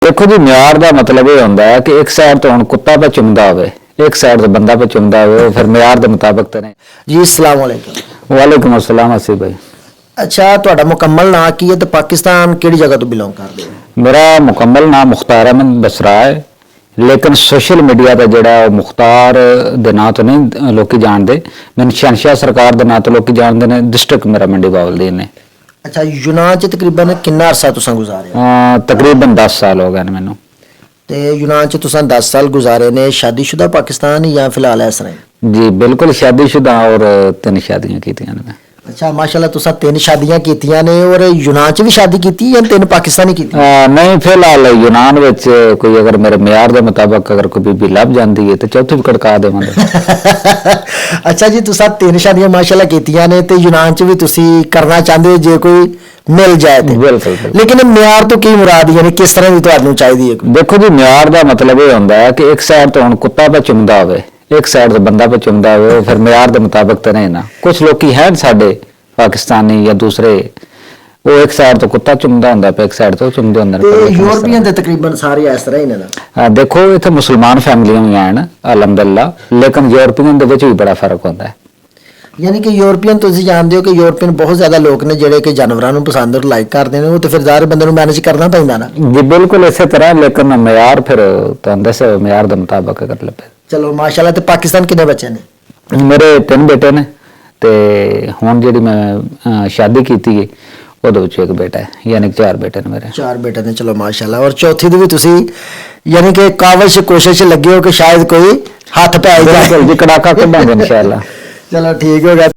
देखो जी, म्यार का मतलब ये होता है कि एक साइड तो हम कुत्ता पे चुमदा हो, एक साइड तो बंदा पे चुमदा हो, फिर म्यार के मुताबिक तो नहीं। जी अस्सलाम वालेकुम। वालेकुम अस्सलाम असी भाई। अच्छा ਤੁਹਾਡਾ ਮੁਕੰਮਲ ਨਾਂ ਕੀ ਹੈ ਤੇ ਪਾਕਿਸਤਾਨ ਕਿਹੜੀ ਜਗ੍ਹਾ ਤੋਂ ਬਿਲੋਂਗ ਕਰਦੇ ਹੋ? मेरा मुकम्मल नाम मुख्तार अहमद बसरा है, लेकिन सोशल मीडिया का जोड़ा मुख्तार के नां तो नहीं लोग जानते, मैंने शहनशाह सरकार के नां तो लोग जानते हैं। डिस्ट्रिक्ट मेरा मंडी बावलदीन है। ਅੱਛਾ ਯੂਨਾਨ ਚ ਤਕਰੀਬਨ ਕਿੰਨਾ ਅਰਸਾ ਤੁਸੀਂ ਗੁਜ਼ਾਰੇ ਹੋ? तकरीबन 10 साल हो गए ने मैनू। ਤੇ ਯੂਨਾਨ ਚ ਤੁਸੀਂ 10 ਸਾਲ ਗੁਜ਼ਾਰੇ ਨੇ ਸ਼ਾਦੀशुदा ਪਾਕਿस्तान ਜਾਂ ਫਿਲਹਾਲ ਇਸ ਤਰ੍ਹਾਂ? जी बिल्कुल, शादीशुदा और 3 शादियां की मैं। ਅੱਛਾ ਮਾਸ਼ਾਅੱਲਾ ਤੁਸੀਂ 3 ਸ਼ਾਦੀਆਂ ਕੀਤੀਆਂ ਨੇ ਔਰ ਯੂਨਾਨ ਚ ਵੀ ਸ਼ਾਦੀ ਕੀਤੀ ਜਾਂ 3 ਪਾਕਿस्तानी ਕੀਤੀ? नहीं, फिलहाल यूनान विच कोई अगर मेरे म्यार के मुताबिक अगर कोई बीबी लभ जाती है तो चौथी भी कड़का देवांगे। ਅੱਛਾ ਜੀ ਤੁਸੀਂ 3 ਸ਼ਾਦੀਆਂ ਮਾਸ਼ਾਅੱਲਾ ਕੀਤੀਆਂ ਨੇ ਤੇ ਯੂਨਾਨ ਚ ਵੀ ਤੁਸੀਂ ਕਰਨਾ ਚਾਹੁੰਦੇ ਹੋ ਜੇ ਕੋਈ ਮਿਲ ਜਾਏ ਤੇ? बिल्कुल बिल्कुल। ਲੇਕਿਨ ਮਿਆਰ ਤੋਂ ਕੀ ਮੁਰਾਦ ਯਾਨੀ ਕਿਸ ਤਰ੍ਹਾਂ ਦੀ ਤੁਹਾਨੂੰ ਚਾਹੀਦੀ ਹੈ? देखो जी, म्यार का मतलब ये होता है कि एक साइड तो हम कुत्ता पे चुमदा हो, एक साइड तो बंदा पे चुमदा हो, फिर म्यार के मुताबिक तो नहीं ना। कुछ लोग हैं साडे पाकिस्तानी या दूसरे, वो एक साइड तो कुत्ता चुमदा होंदा पे, एक साइड तो चुमदे होंदे ਤੇ ने। ਯੂਰਪੀਅਨ ਦੇ ਤਕਰੀਬਨ ਸਾਰੇ ਇਸ ਤਰ੍ਹਾਂ ਹੀ ਨੇ ਨਾ? देखो इतने मुसलमान फैमिलियां भी हैं अलहमदुलिल्लाह, लेकिन यूरोपियन दे विच भी बड़ा फर्क होता है। ਯਾਨੀ ਕਿ ਯੂਰਪੀਅਨ ਤੁਸੀਂ ਜਾਣਦੇ ਹੋ ਕਿ ਯੂਰਪੀਅਨ ਬਹੁਤ ਜ਼ਿਆਦਾ ਲੋਕ ਨੇ ਜਿਹੜੇ ਕਿ ਜਾਨਵਰਾਂ ਨੂੰ ਪਸੰਦ ਔਰ ਲਾਈਕ ਕਰਦੇ ਨੇ, ਉਹ ਤੇ ਫਿਰ ਜ਼ਾਹਿਰ ਬੰਦੇ ਨੂੰ ਮੈਨੇਜ ਕਰਨਾ ਪੈਂਦਾ ਨਾ? जी बिल्कुल इसी तरह, लेकिन म्यार फिर तो दस म्यार के मुताबिक कर ले। ਚਲੋ ਮਾਸ਼ਾਅੱਲਾ। ਤੇ ਪਾਕਿस्तान ਕਿੰਨੇ ਬੱਚੇ ਨੇ? मेरे 3 बेटे ने, ते हुण जिहड़ी मैं शादी कीती है ਉਹਦੇ ਵਿੱਚ ਇੱਕ ਬੇਟਾ ਹੈ, ਯਾਨੀ ਕਿ 4 ਬੇਟੇ ਨੇ ਮੇਰੇ। 4 ਬੇਟੇ ਨੇ, ਚਲੋ ਮਾਸ਼ਾਅੱਲਾ। ਔਰ ਚੌਥੀ ਦੀ ਵੀ ਤੁਸੀਂ ਯਾਨੀ ਕਿ ਕਾਵਸ਼ ਕੋਸ਼ਿਸ਼ ਲੱਗੇ ਹੋ ਕਿ ਸ਼ਾਇਦ ਕੋਈ ਹੱਥ ਪੈ ਜਾਏ। ਬਿਲਕੁਲ ਜੀ, ਕੜਾਕਾ ਕੱਢਾਂਗੇ ਇਨਸ਼ਾਅੱਲਾ। ਚਲੋ ਠੀਕ ਹੋ ਗਿਆ।